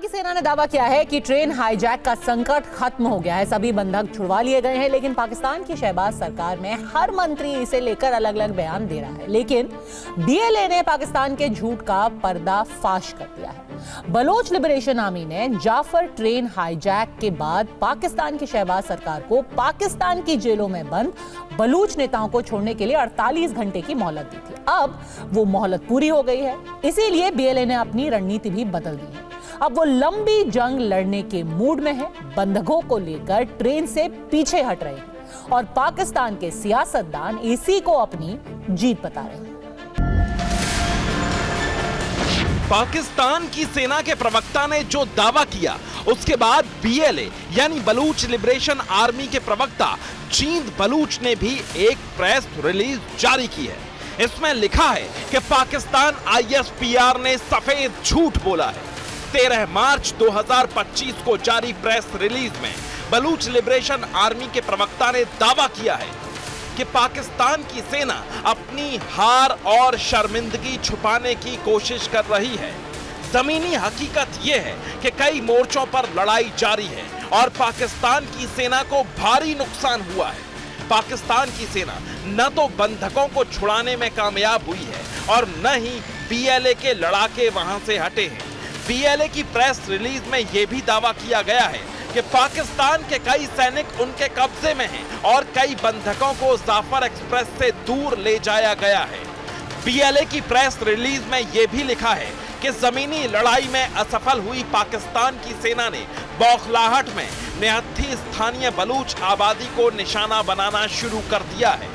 की सेना ने दावा किया है कि ट्रेन हाईजैक का संकट खत्म हो गया है, सभी बंधक छुड़वा लिए गए हैं। लेकिन पाकिस्तान की शहबाज सरकार में हर मंत्री इसे लेकर अलग अलग बयान दे रहा है। लेकिन बीएलए ने पाकिस्तान के झूठ का पर्दाफाश कर दिया है। बलोच लिबरेशन आर्मी ने जाफर ट्रेन हाईजैक के बाद पाकिस्तान की शहबाज सरकार को पाकिस्तान की जेलों में बंद बलूच नेताओं को छोड़ने के लिए 48 घंटे की मोहलत दी थी। अब वो मोहलत पूरी हो गई है, इसीलिए बीएलए ने अपनी रणनीति भी बदल दी है। अब वो लंबी जंग लड़ने के मूड में है, बंधकों को लेकर ट्रेन से पीछे हट रहे हैं और पाकिस्तान के सियासतदान इसी को अपनी जीत बता रहे हैं। पाकिस्तान की सेना के प्रवक्ता ने जो दावा किया, उसके बाद बीएलए यानी बलूच लिबरेशन आर्मी के प्रवक्ता जींद बलूच ने भी एक प्रेस रिलीज जारी की है। इसमें लिखा है कि पाकिस्तान आईएसपीआर ने सफेद झूठ बोला है। 13 मार्च 2025 को जारी प्रेस रिलीज में बलूच लिबरेशन आर्मी के प्रवक्ता ने दावा किया है कि पाकिस्तान की सेना अपनी हार और शर्मिंदगी छुपाने की कोशिश कर रही है। जमीनी हकीकत यह है कि कई मोर्चों पर लड़ाई जारी है और पाकिस्तान की सेना को भारी नुकसान हुआ है। पाकिस्तान की सेना न तो बंधकों को छुड़ाने में कामयाब हुई है और न ही बीएलए के लड़ाके वहां से हटे हैं। बीएलए की प्रेस रिलीज में यह भी दावा किया गया है कि पाकिस्तान के कई सैनिक उनके कब्जे में हैं और कई बंधकों को जाफर एक्सप्रेस से दूर ले जाया गया है। बीएलए की प्रेस रिलीज में यह भी लिखा है कि जमीनी लड़ाई में असफल हुई पाकिस्तान की सेना ने बौखलाहट में निहत्थी स्थानीय बलूच आबादी को निशाना बनाना शुरू कर दिया है।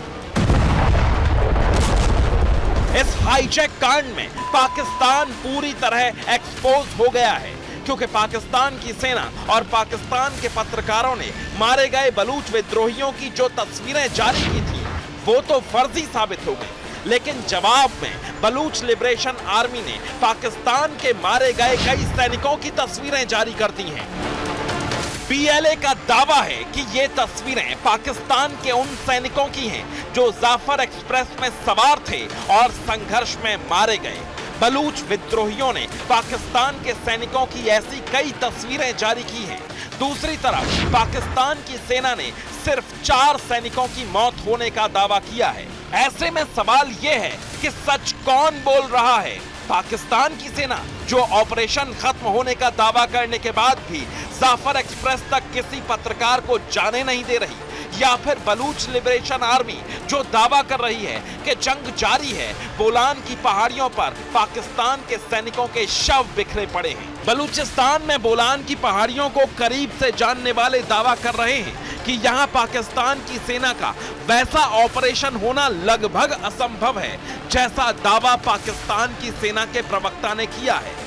इस हाईजैक कांड में पाकिस्तान पूरी तरह एक्सपोज हो गया है, क्योंकि पाकिस्तान की सेना और पाकिस्तान के पत्रकारों ने मारे गए बलूच विद्रोहियों की जो तस्वीरें जारी की थी वो तो फर्जी साबित हो गई। लेकिन जवाब में बलूच लिबरेशन आर्मी ने पाकिस्तान के मारे गए कई सैनिकों की तस्वीरें जारी कर दी हैं। बीएलए का दावा है कि ये तस्वीरें पाकिस्तान के उन सैनिकों की हैं जो जाफर एक्सप्रेस में सवार थे और संघर्ष में मारे गए। बलूच विद्रोहियों ने पाकिस्तान के सैनिकों की ऐसी कई तस्वीरें जारी की हैं। दूसरी तरफ पाकिस्तान की सेना ने सिर्फ 4 सैनिकों की मौत होने का दावा किया है। ऐसे में सवाल यह है कि सच कौन बोल रहा है? पाकिस्तान की सेना जो ऑपरेशन खत्म होने का दावा करने के बाद भी जाफर एक्सप्रेस तक किसी पत्रकार को जाने नहीं दे रही, या फिर बलूच लिबरेशन आर्मी जो दावा कर रही है कि जंग जारी है, बोलान की पहाड़ियों पर पाकिस्तान के सैनिकों के शव बिखरे पड़े हैं। बलूचिस्तान में बोलान की पहाड़ियों को करीब से जानने वाले दावा कर रहे हैं कि यहां पाकिस्तान की सेना का वैसा ऑपरेशन होना लगभग असंभव है जैसा दावा पाकिस्तान की सेना के प्रवक्ता ने किया है।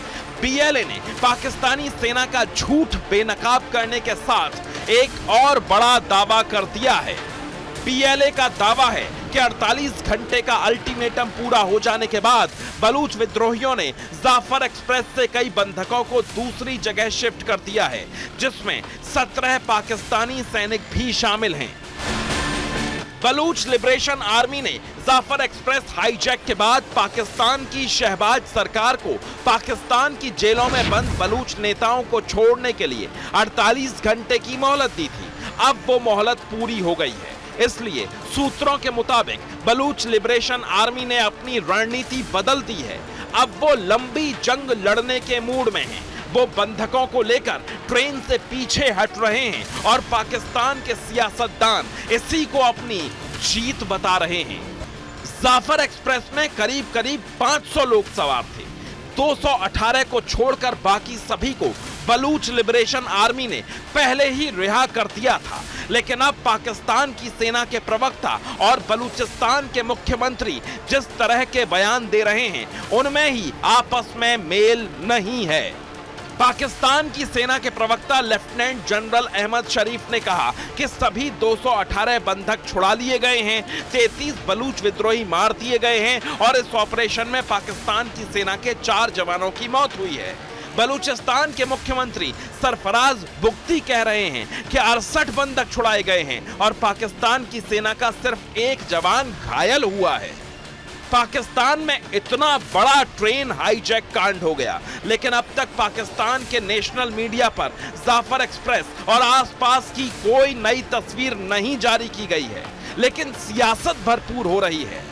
बीएलए ने पाकिस्तानी सेना का झूठ बेनकाब करने के साथ एक और बड़ा दावा कर दिया है। बीएलए का दावा है कि 48 घंटे का अल्टीमेटम पूरा हो जाने के बाद बलूच विद्रोहियों ने जाफर एक्सप्रेस से कई बंधकों को दूसरी जगह शिफ्ट कर दिया है, जिसमें 17 पाकिस्तानी सैनिक भी शामिल हैं। बलूच लिबरेशन आर्मी ने जाफर एक्सप्रेस हाईजैक के बाद पाकिस्तान की शहबाज सरकार को पाकिस्तान की जेलों में बंद बलूच नेताओं को छोड़ने के लिए 48 घंटे की मोहलत दी थी। अब वो मोहलत पूरी हो गई है, इसलिए सूत्रों के मुताबिक बलूच लिबरेशन आर्मी ने अपनी रणनीति बदल दी है। अब वो लंबी जंग लड़ने के मूड में है। वो बंधकों को लेकर ट्रेन से पीछे हट रहे हैं और पाकिस्तान के सियासतदान इसी को अपनी जीत बता रहे हैं। जाफर एक्सप्रेस में करीब 500 लोग सवार थे। 218 को छोड़कर बाकी सभी को बलूच लिबरेशन आर्मी ने पहले ही रिहा कर दिया था। लेकिन अब पाकिस्तान की सेना के प्रवक्ता और बलूचिस्तान के मुख्यमंत्री जिस तरह के बयान दे रहे हैं, उनमें ही आपस में मेल नहीं है। पाकिस्तान की सेना के प्रवक्ता लेफ्टिनेंट जनरल अहमद शरीफ ने कहा कि सभी 218 बंधक छुड़ा लिए गए हैं, 33 बलूच विद्रोही मार दिए गए हैं और इस ऑपरेशन में पाकिस्तान की सेना के 4 जवानों की मौत हुई है। बलूचिस्तान के मुख्यमंत्री सरफराज बुख्ती कह रहे हैं कि 68 बंधक छुड़ाए गए हैं और पाकिस्तान की सेना का सिर्फ 1 जवान घायल हुआ है। पाकिस्तान में इतना बड़ा ट्रेन हाईजैक कांड हो गया, लेकिन अब तक पाकिस्तान के नेशनल मीडिया पर जाफर एक्सप्रेस और आसपास की कोई नई तस्वीर नहीं जारी की गई है। लेकिन सियासत भरपूर हो रही है।